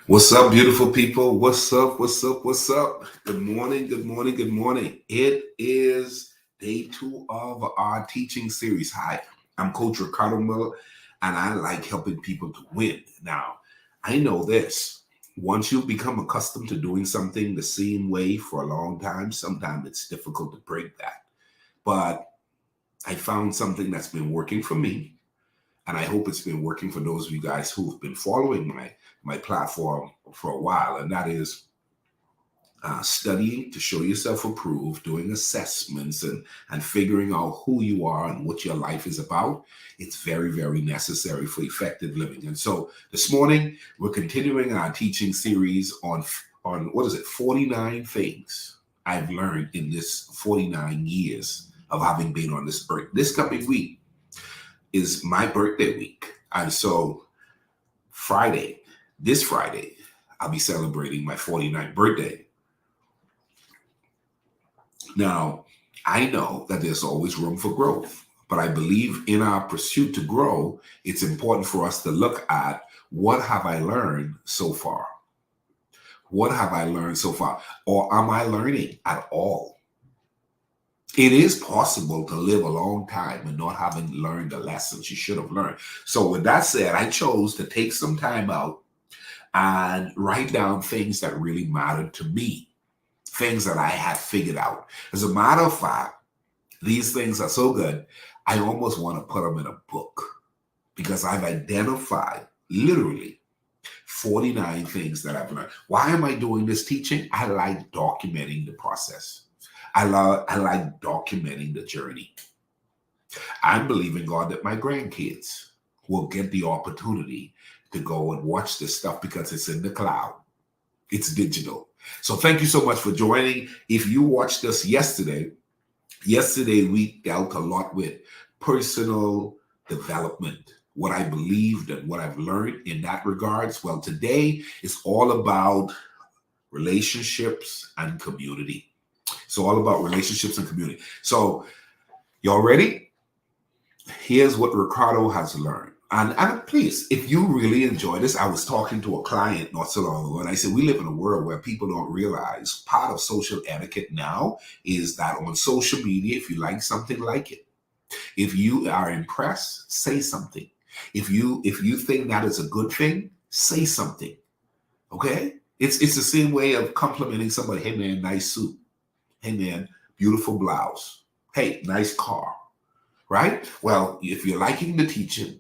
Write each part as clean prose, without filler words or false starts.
What's up, beautiful people? What's up? What's up? What's up? Good morning. Good morning. Good morning. It is day 2 of our teaching series. Hi, I'm Coach Ricardo Miller, and I like helping people to win. Now, I know this. Once you become accustomed to doing something the same way for a long time, sometimes it's difficult to break that. But I found something that's been working for me, and I hope it's been working for those of you guys who've been following my platform for a while, and that is studying to show yourself approved, doing assessments, and figuring out who you are and what your life is about. It's very, very necessary for effective living. And so this morning we're continuing our teaching series on what is it, 49 things I've learned in this 49 years of having been on this earth. This coming week is my birthday week. And so this Friday, I'll be celebrating my 49th birthday. Now, I know that there's always room for growth, but I believe in our pursuit to grow, it's important for us to look at what have I learned so far? What have I learned so far? Or am I learning at all? It is possible to live a long time and not having learned the lessons you should have learned. So with that said, I chose to take some time out and write down things that really mattered to me, things that I had figured out. As a matter of fact, these things are so good, I almost want to put them in a book because I've identified literally 49 things that I've learned. Why am I doing this teaching? I like documenting the process. I like documenting the journey. I'm believing God that my grandkids will get the opportunity to go and watch this stuff because it's in the cloud. It's digital. So thank you so much for joining. If you watched us yesterday we dealt a lot with personal development, what I believed and what I've learned in that regards. Well, today is all about relationships and community. It's all about relationships and community. So y'all ready? Here's what Ricardo has learned. And please, if you really enjoy this, I was talking to a client not so long ago, and I said, we live in a world where people don't realize part of social etiquette now is that on social media, if you like something, like it. If you are impressed, say something. If you think that is a good thing, say something. Okay? It's the same way of complimenting somebody. Hey man, nice suit. Hey man, beautiful blouse. Hey, nice car. Right? Well, if you're liking the teaching,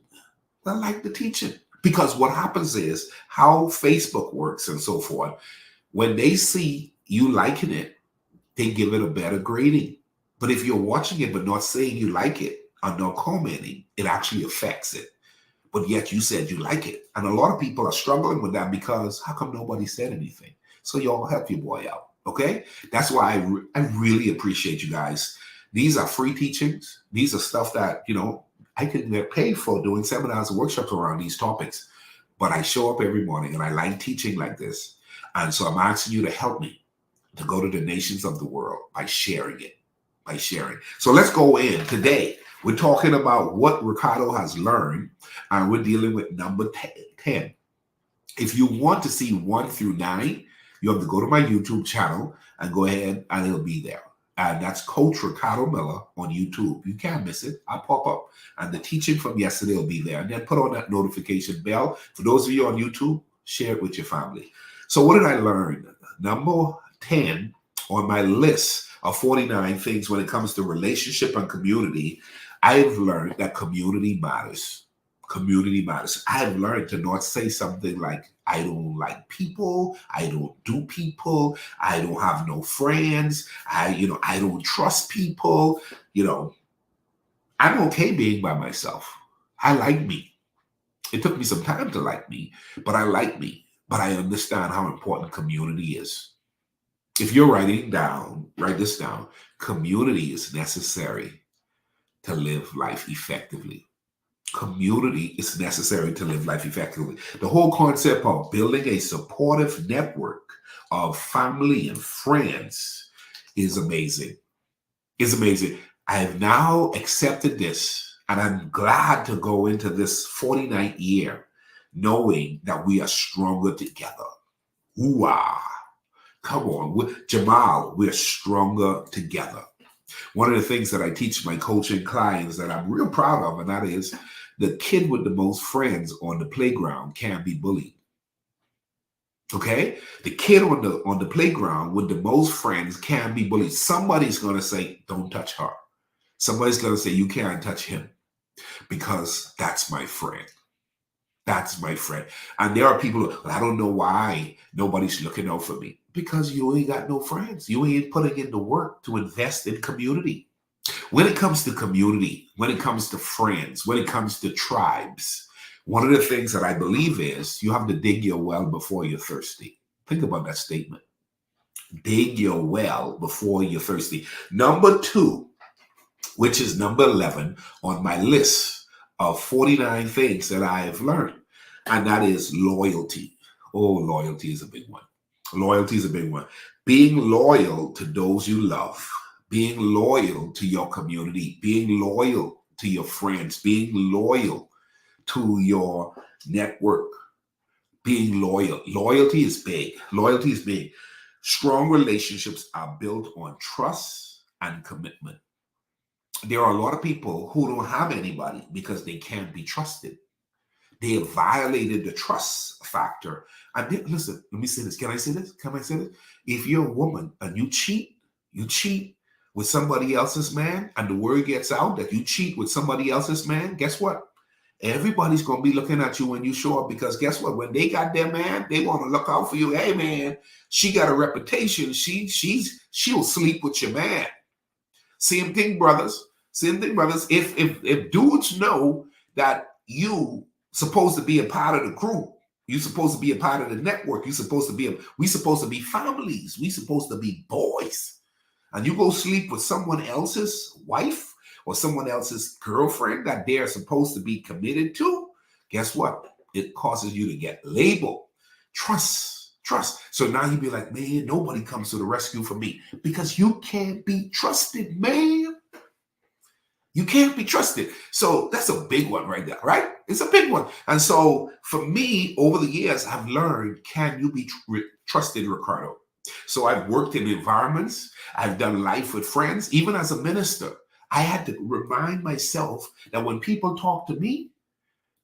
well, like the teaching. Because what happens is how Facebook works and so forth, when they see you liking it, they give it a better grading. But if you're watching it but not saying you like it or not commenting, it actually affects it. But yet you said you like it. And a lot of people are struggling with that because how come nobody said anything? So y'all help your boy out. Okay? That's why I really appreciate you guys. These are free teachings. These are stuff that, I could get paid for doing seminars and workshops around these topics. But I show up every morning and I like teaching like this. And so I'm asking you to help me to go to the nations of the world by sharing it, by sharing. So let's go in. Today, we're talking about what Ricardo has learned, and we're dealing with number 10. If you want to see 1 through 9, you have to go to my YouTube channel and go ahead and it'll be there. And that's Coach Ricardo Miller on YouTube. You can't miss it. I'll pop up. And the teaching from yesterday will be there. And then put on that notification bell. For those of you on YouTube, share it with your family. So what did I learn? Number 10 on my list of 49 things when it comes to relationship and community, I've learned that community matters. Community matters. I've learned to not say something like, I don't like people, I don't do people, I don't have no friends, I don't trust people. I'm okay being by myself. I like me. It took me some time to like me, but I like me. But I understand how important community is. If you're write this down. Community is necessary to live life effectively. Community is necessary to live life effectively. The whole concept of building a supportive network of family and friends is amazing. It's amazing. I have now accepted this, and I'm glad to go into this 49th year knowing that we are stronger together. Hoo-ah. Come on, Jamal, we're stronger together. One of the things that I teach my coaching clients that I'm real proud of, and that is the kid with the most friends on the playground can't be bullied. Okay, the kid on the playground with the most friends can be bullied. Somebody's gonna say, "Don't touch her." Somebody's gonna say, "You can't touch him because that's my friend." That's my friend. And there are people, "Well, I don't know why nobody's looking out for me." Because you ain't got no friends. You ain't putting in the work to invest in community. When it comes to community, when it comes to friends, when it comes to tribes, one of the things that I believe is you have to dig your well before you're thirsty. Think about that statement. Dig your well before you're thirsty. Number two, which is number 11 on my list of 49 things that I have learned, and that is loyalty. Oh, loyalty is a big one. Loyalty is a big one. Being loyal to those you love, being loyal to your community, being loyal to your friends, being loyal to your network, being loyal. Loyalty is big. Loyalty is big. Strong relationships are built on trust and commitment. There are a lot of people who don't have anybody because they can't be trusted. They have violated the trust factor. And listen, let me say this. Can I say this? Can I say this? If you're a woman and you cheat with somebody else's man, and the word gets out that you cheat with somebody else's man, guess what? Everybody's going to be looking at you when you show up, because guess what? When they got their man, they want to look out for you. Hey, man, she got a reputation. She'll sleep with your man. Same thing, brothers. Same thing, brothers. If dudes know that you supposed to be a part of the group, you supposed to be a part of the network, we supposed to be families, we supposed to be boys, and you go sleep with someone else's wife or someone else's girlfriend that they're supposed to be committed to, guess what? It causes you to get labeled. Trust. So now you be like, man, nobody comes to the rescue for me, because you can't be trusted, man. You can't be trusted. So that's a big one right there, right? It's a big one. And so for me, over the years, I've learned, can you be trusted, Ricardo? So I've worked in environments. I've done life with friends. Even as a minister, I had to remind myself that when people talk to me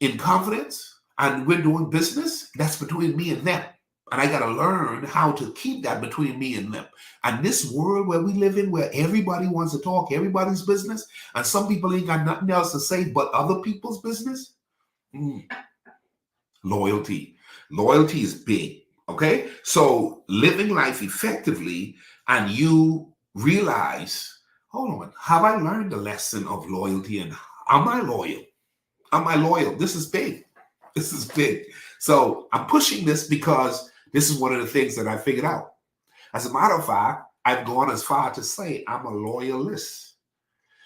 in confidence and we're doing business, that's between me and them. And I got to learn how to keep that between me and them. And this world where we live in, where everybody wants to talk everybody's business, and some people ain't got nothing else to say but other people's business. Loyalty. Loyalty is big. Okay? So living life effectively, and you realize, hold on, have I learned the lesson of loyalty, and am I loyal? Am I loyal? This is big. This is big. So I'm pushing this because this is one of the things that I figured out. As a matter of fact, I've gone as far to say I'm a loyalist.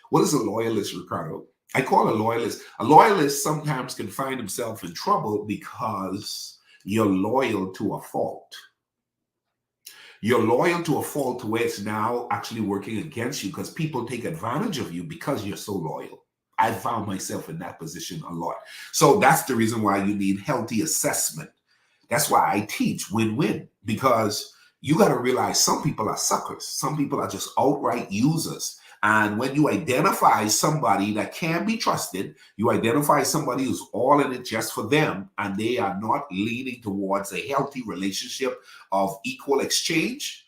What is a loyalist, Ricardo? I call a loyalist. A loyalist sometimes can find himself in trouble because you're loyal to a fault. You're loyal to a fault to where it's now actually working against you, because people take advantage of you because you're so loyal. I found myself in that position a lot. So that's the reason why you need healthy assessment. That's why I teach win-win, because you got to realize some people are suckers. Some people are just outright users. And when you identify somebody that can be trusted, you identify somebody who's all in it just for them, and they are not leaning towards a healthy relationship of equal exchange,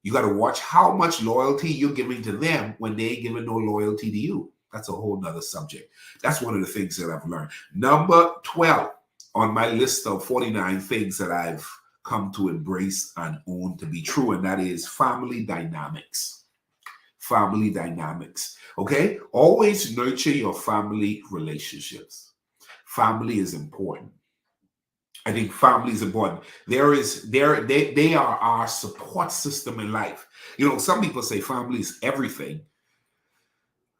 you got to watch how much loyalty you're giving to them when they ain't giving no loyalty to you. That's a whole nother subject. That's one of the things that I've learned. Number 12 on my list of 49 things that I've come to embrace and own to be true, and that is family dynamics. Family dynamics. Okay? Always nurture your family relationships. Family is important. I think family is important. They are our support system in life. You know, some people say family is everything.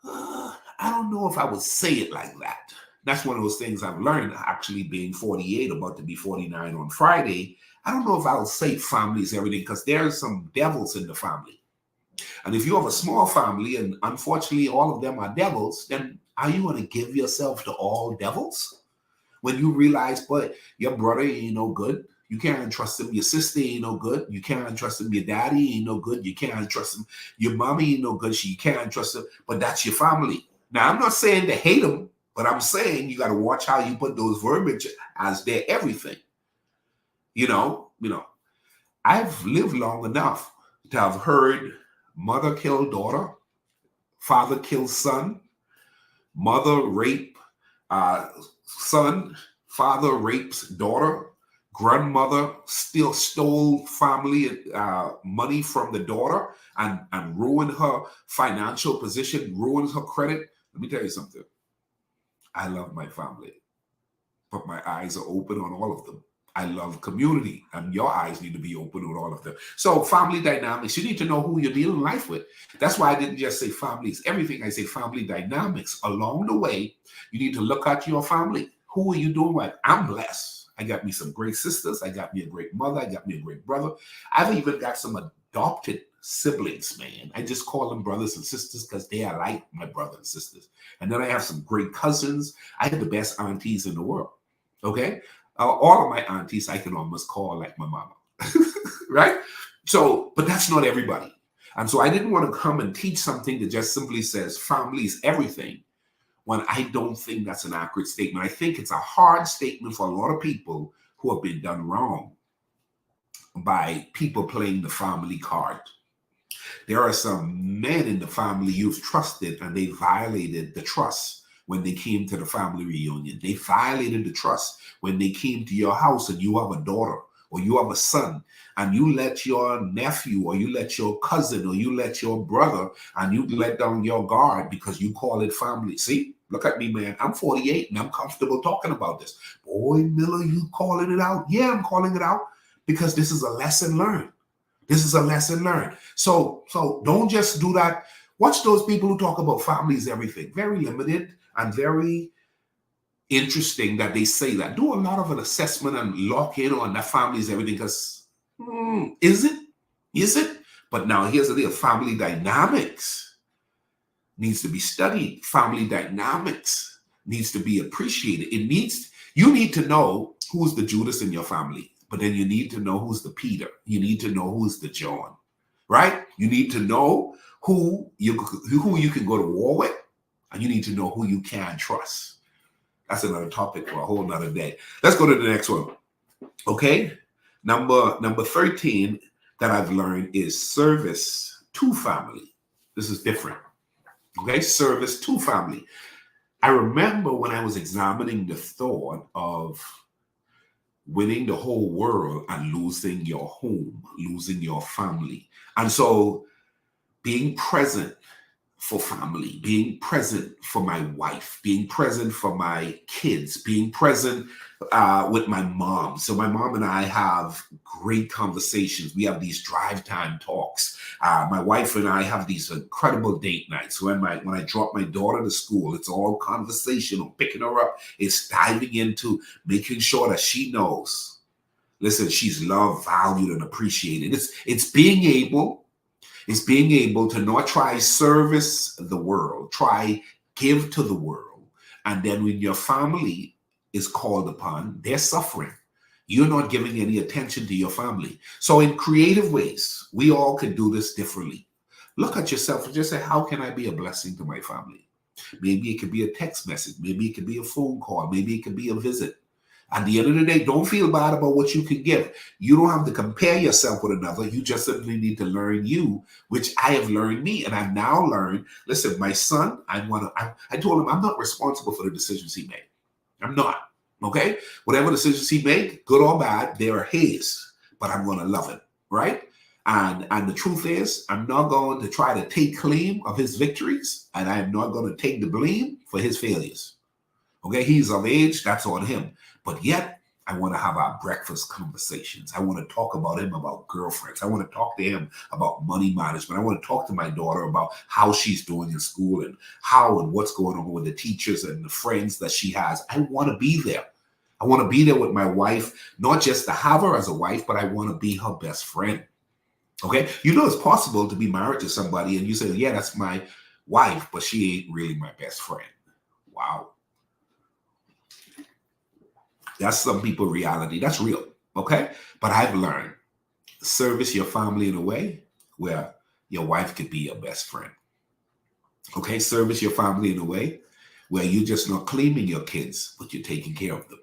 I don't know if I would say it like that. That's one of those things I've learned, actually being 48, about to be 49 on Friday. I don't know if I would say family is everything, because there are some devils in the family. And if you have a small family and unfortunately all of them are devils, then are you going to give yourself to all devils? When you realize, but your brother ain't no good, You can't trust them. Your sister ain't no good. You can't trust them. Your daddy ain't no good. You can't trust them. Your mommy ain't no good. You can't trust them. But that's your family. Now, I'm not saying to hate them, but I'm saying you got to watch how you put those verbiage as their everything. I've lived long enough to have heard mother kill daughter, father kill son, mother rape son, father rapes daughter, grandmother still stole family money from the daughter and ruined her financial position, ruined her credit. Let me tell you something. I love my family, but my eyes are open on all of them. I love community, and your eyes need to be open on all of them. So family dynamics, you need to know who you're dealing life with. That's why I didn't just say families, everything. I say family dynamics. Along the way, you need to look at your family. Who are you doing with? I'm blessed. I got me some great sisters. I got me a great mother. I got me a great brother. I've even got some adopted siblings, man. I just call them brothers and sisters because they are like my brothers and sisters. And then I have some great cousins. I have the best aunties in the world. Okay? All of my aunties I can almost call like my mama, right? So, but that's not everybody. And so I didn't want to come and teach something that just simply says family is everything when I don't think that's an accurate statement. I think it's a hard statement for a lot of people who have been done wrong by people playing the family card. There are some men in the family you've trusted and they violated the trust when they came to the family reunion. They violated the trust when they came to your house and you have a daughter or you have a son and you let your nephew or you let your cousin or you let your brother and you let down your guard because you call it family. See, look at me, man. I'm 48 and I'm comfortable talking about this. Boy, Miller, you calling it out? Yeah, I'm calling it out because this is a lesson learned. This is a lesson learned. So don't just do that. Watch those people who talk about families, everything. Very limited and very interesting that they say that. Do a lot of an assessment and lock in on that family is everything because is it? Is it? But now here's the deal. Family dynamics needs to be studied. Family dynamics needs to be appreciated. You need to know who's the Judas in your family, but then you need to know who's the Peter. You need to know who's the John, right? You need to know who you can go to war with, and you need to know who you can trust. That's another topic for a whole nother day. Let's go to the next one. Okay. Number 13 that I've learned is service to family. This is different. Okay. Service to family. I remember when I was examining the thought of winning the whole world and losing your home, losing your family. And so being present for family, being present for my wife, being present for my kids, being present with my mom. So my mom and I have great conversations. We have these drive time talks. My wife and I have these incredible date nights. When I drop my daughter to school, it's all conversational, picking her up. It's diving into making sure that she knows, listen, she's loved, valued, and appreciated. It's being able to not try service the world, try give to the world. And then when your family is called upon, they're suffering. You're not giving any attention to your family. So in creative ways, we all can do this differently. Look at yourself and just say, how can I be a blessing to my family? Maybe it could be a text message. Maybe it could be a phone call. Maybe it could be a visit. At the end of the day, don't feel bad about what you can give. You don't have to compare yourself with another. You just simply need to learn you, which I have learned me. And I've now learned, listen, my son, I told him I'm not responsible for the decisions he made. I'm not. Okay? Whatever decisions he made, good or bad, they are his. But I'm going to love him. Right? And the truth is, I'm not going to try to take claim of his victories. And I am not going to take the blame for his failures. Okay? He's of age. That's on him. But yet, I want to have our breakfast conversations. I want to talk about him about girlfriends. I want to talk to him about money management. I want to talk to my daughter about how she's doing in school and how and what's going on with the teachers and the friends that she has. I want to be there. I want to be there with my wife, not just to have her as a wife, but I want to be her best friend. Okay? You know, it's possible to be married to somebody and you say, yeah, that's my wife, but she ain't really my best friend. Wow. That's some people's reality. That's real. Okay? But I've learned service your family in a way where your wife could be your best friend. Okay? Service your family in a way where you're just not claiming your kids, but you're taking care of them.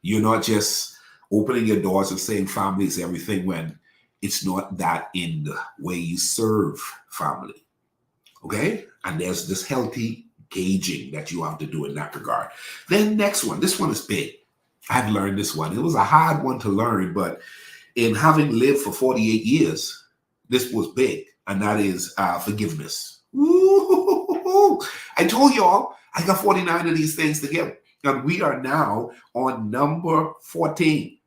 You're not just opening your doors and saying family is everything when it's not that in the way you serve family. Okay? And there's this healthy gauging that you have to do in that regard. Then next one, this one is big. I've learned this one. It was a hard one to learn, but in having lived for 48 years, this was big, and that is forgiveness. Woo-hoo-hoo-hoo. I told y'all I got 49 of these things together, and we are now on number 14.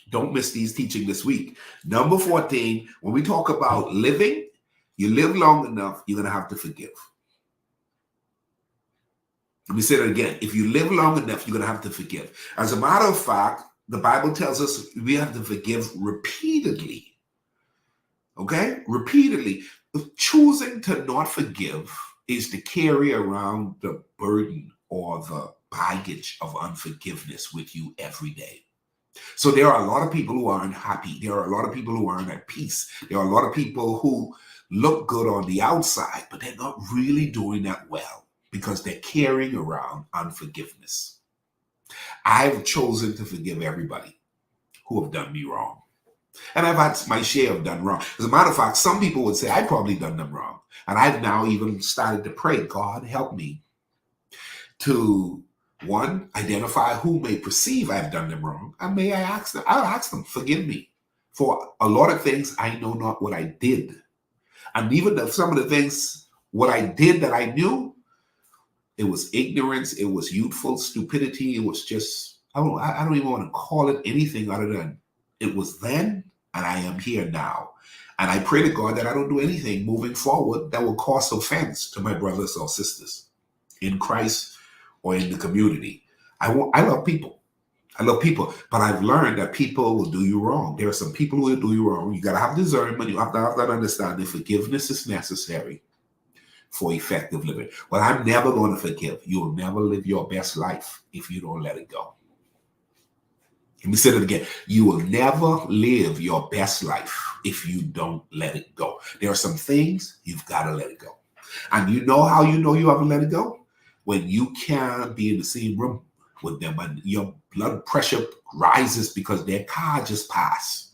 Don't miss these teaching this week. Number 14, when we talk about living, you live long enough, you're going to have to forgive. Let me say that again. If you live long enough, you're going to have to forgive. As a matter of fact, the Bible tells us we have to forgive repeatedly. Okay? Repeatedly. Choosing to not forgive is to carry around the burden or the baggage of unforgiveness with you every day. So there are a lot of people who aren't happy. There are a lot of people who aren't at peace. There are a lot of people who look good on the outside, but they're not really doing that well because they're carrying around unforgiveness. I've chosen to forgive everybody who have done me wrong. And I've had my share of done wrong. As a matter of fact, some people would say I've probably done them wrong. And I've now even started to pray, God, help me to, one, identify who may perceive I've done them wrong. And may I ask them, I'll ask them, forgive me. For a lot of things, I know not what I did. And even some of the things, what I did that I knew, it was ignorance, it was youthful stupidity, it was just, I don't even want to call it anything other than it was then and I am here now. And I pray to God that I don't do anything moving forward that will cause offense to my brothers or sisters in Christ or in the community. I love people. I love people, but I've learned that people will do you wrong. There are some people who will do you wrong. You got to have discernment. You have to have that understanding. Forgiveness is necessary for effective living. Well, I'm never going to forgive. You'll never live your best life if you don't let it go. Let me say that again. You will never live your best life if you don't let it go. There are some things you've got to let it go. And you know how you know you haven't let it go? When you can't be in the same room with them and your blood pressure rises because their car just passed.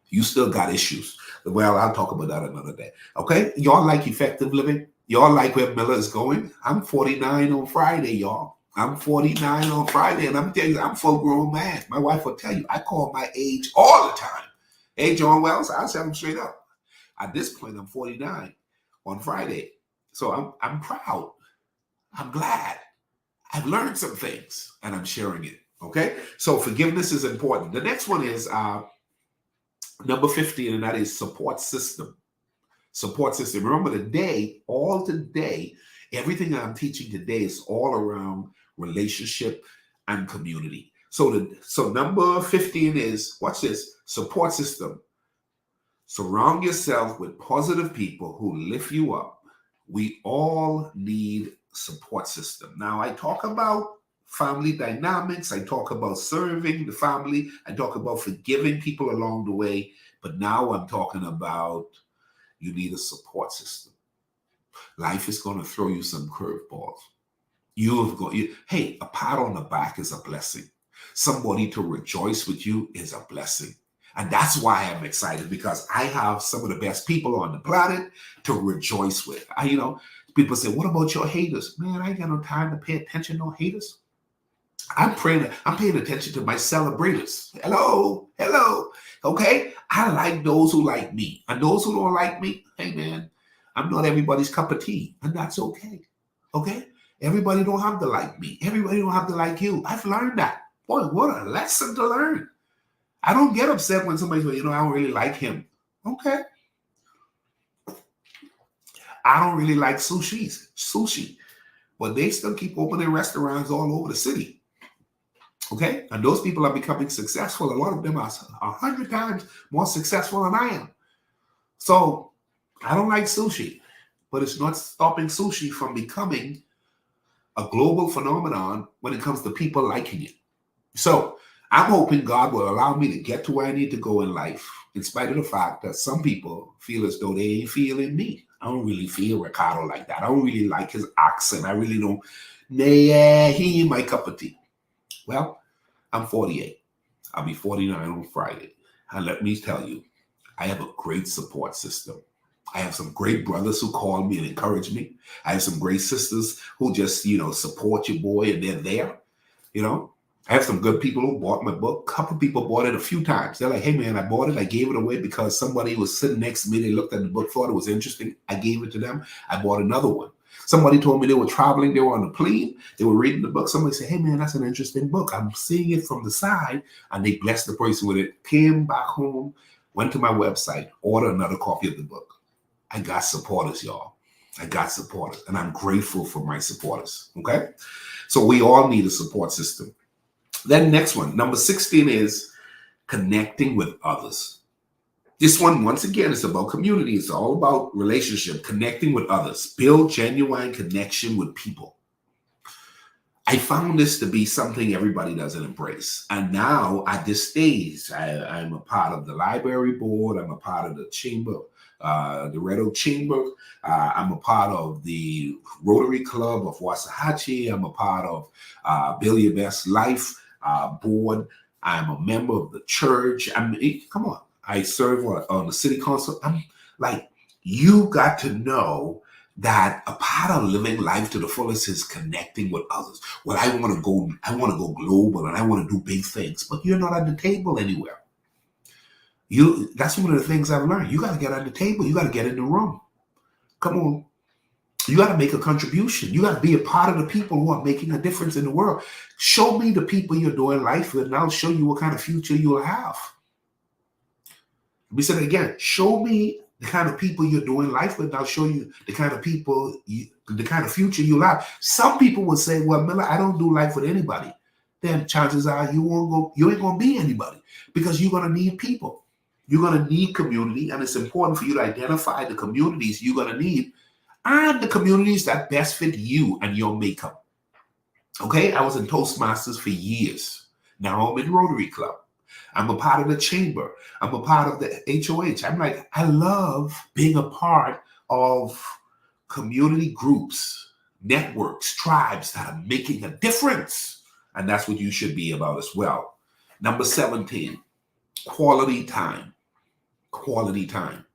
You still got issues. Well, I'll talk about that another day. Okay? Y'all like effective living? Y'all like where Miller is going? I'm 49 on Friday, y'all. I'm 49 on Friday, and I'm telling you, I'm full grown man. My wife will tell you, I call my age all the time. Hey, John Wells, I'll tell him straight up. At this point, I'm 49 on Friday. So I'm proud. I'm glad. I've learned some things, and I'm sharing it. Okay? So forgiveness is important. The next one is number 15, and that is support system. Support system. Remember today, everything that I'm teaching today is all around relationship and community. So number 15 is, watch this, support system. Surround yourself with positive people who lift you up. We all need support system. Now, I talk about family dynamics. I talk about serving the family. I talk about forgiving people along the way. But now I'm talking about you need a support system. Life is going to throw you some curveballs. Hey, a pat on the back is a blessing. Somebody to rejoice with you is a blessing. And that's why I'm excited, because I have some of the best people on the planet to rejoice with. People say, what about your haters? Man, I ain't got no time to pay attention to no haters. I'm paying attention to my celebrators. Hello. Okay? I like those who like me. And those who don't like me, hey man, I'm not everybody's cup of tea. And that's okay. Okay? Everybody don't have to like me. Everybody don't have to like you. I've learned that. Boy, what a lesson to learn. I don't get upset when somebody says, I don't really like him. Okay. I don't really like sushi. But they still keep opening restaurants all over the city. Okay? And those people are becoming successful. A lot of them are 100 times more successful than I am. So I don't like sushi, but it's not stopping sushi from becoming a global phenomenon when it comes to people liking it. So I'm hoping God will allow me to get to where I need to go in life, in spite of the fact that some people feel as though they ain't feeling me. I don't really feel Ricardo like that. I don't really like his accent. I really don't. Nah, he ain't my cup of tea. Well, I'm 48. I'll be 49 on Friday. And let me tell you, I have a great support system. I have some great brothers who call me and encourage me. I have some great sisters who just, support your boy and they're there. I have some good people who bought my book. A couple people bought it a few times. They're like, hey man, I bought it. I gave it away because somebody was sitting next to me. They looked at the book, thought it was interesting. I gave it to them. I bought another one. Somebody told me they were traveling. They were on a plane. They were reading the book. Somebody said, hey man, that's an interesting book. I'm seeing it from the side. And they blessed the person with it. Came back home, went to my website, ordered another copy of the book. I got supporters, y'all. I got supporters. And I'm grateful for my supporters. Okay? So we all need a support system. Then next one, number 16 is connecting with others. This one, once again, is about community. It's all about relationship, connecting with others. Build genuine connection with people. I found this to be something everybody doesn't embrace. And now at this stage, I'm a part of the library board. I'm a part of the chamber, the Red Oak Chamber. I'm a part of the Rotary Club of Waxahachie. I'm a part of Build Your Best Life board. I'm a member of the church. Come on. I serve on the city council. I'm like, you got to know that a part of living life to the fullest is connecting with others. Well, I want to go global and I want to do big things, but you're not at the table anywhere. That's one of the things I've learned. You got to get at the table. You got to get in the room. Come on. You got to make a contribution. You got to be a part of the people who are making a difference in the world. Show me the people you're doing life with, and I'll show you what kind of future you'll have. We said it again. Show me the kind of people you're doing life with, and I'll show you the kind of people, the kind of future you'll have. Some people will say, well, Miller, I don't do life with anybody. Then chances are you ain't going to be anybody because you're going to need people. You're going to need community, and it's important for you to identify the communities you're going to need and the communities that best fit you and your makeup. Okay, I was in Toastmasters for years. Now I'm in Rotary Club. I'm a part of the chamber. I'm a part of the HOH. I'm like, I love being a part of community groups, networks, tribes that are making a difference. And that's what you should be about as well. Number 17, quality time. Quality time.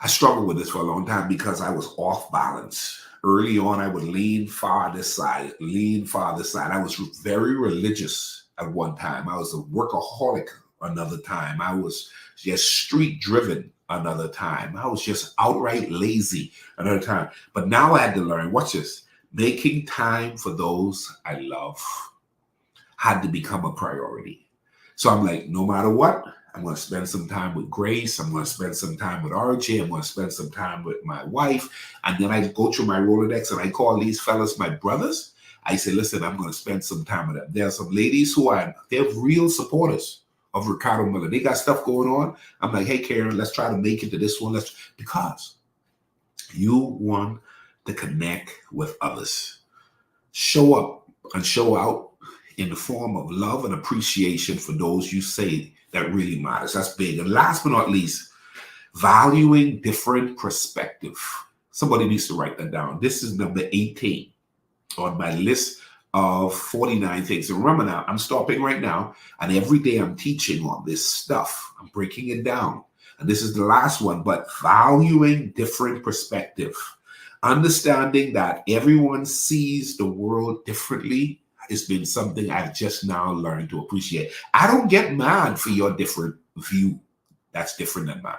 I struggled with this for a long time because I was off balance. Early on, I would lean far this side. I was very religious at one time. I was a workaholic another time. I was just street driven another time. I was just outright lazy another time. But now I had to learn, watch this, making time for those I love had to become a priority. So I'm like, no matter what, I'm going to spend some time with Grace. I'm going to spend some time with RJ. I'm going to spend some time with my wife. And then I go through my Rolodex and I call these fellas my brothers. I say, listen, I'm going to spend some time with them. There are some ladies they're real supporters of Ricardo Miller. They got stuff going on. I'm like, hey, Karen, let's try to make it to this one. Because you want to connect with others. Show up and show out in the form of love and appreciation for those you say that really matters. That's big. And last but not least, valuing different perspective. Somebody needs to write that down. This is number 18 on my list of 49 things. And remember now, I'm stopping right now, and every day I'm teaching on this stuff. I'm breaking it down. And this is the last one, but valuing different perspective. Understanding that everyone sees the world differently has been something I've just now learned to appreciate. I don't get mad for your different view that's different than mine.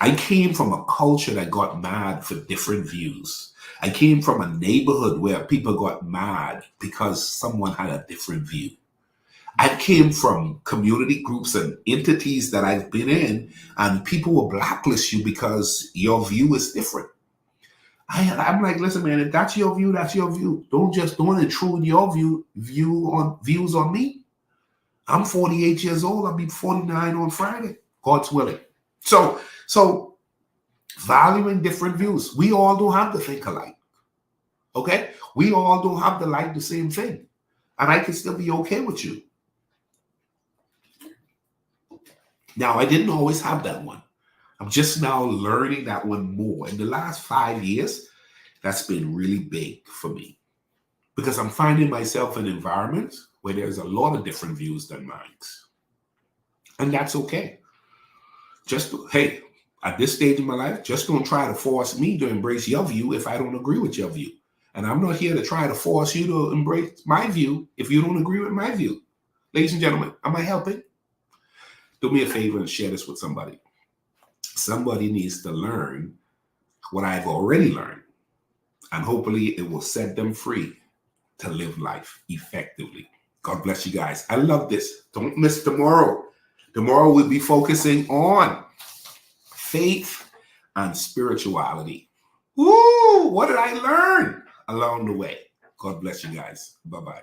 I came from a culture that got mad for different views. I came from a neighborhood where people got mad because someone had a different view. I came from community groups and entities that I've been in, and people will blacklist you because your view is different. I'm like, listen, man, if that's your view, that's your view. Don't intrude your views on me. I'm 48 years old. I'll be 49 on Friday, God's willing. So valuing different views. We all don't have to think alike. Okay? We all don't have to like the same thing. And I can still be okay with you. Now, I didn't always have that one. I'm just now learning that one more. In the last 5 years, that's been really big for me because I'm finding myself in environments where there's a lot of different views than mine. And that's okay. Just, hey, at this stage in my life, just don't try to force me to embrace your view if I don't agree with your view. And I'm not here to try to force you to embrace my view if you don't agree with my view. Ladies and gentlemen, am I helping? Do me a favor and share this with somebody. Somebody needs to learn what I've already learned. And hopefully it will set them free to live life effectively. God bless you guys. I love this. Don't miss tomorrow. Tomorrow we'll be focusing on faith and spirituality. Woo! What did I learn along the way? God bless you guys. Bye-bye.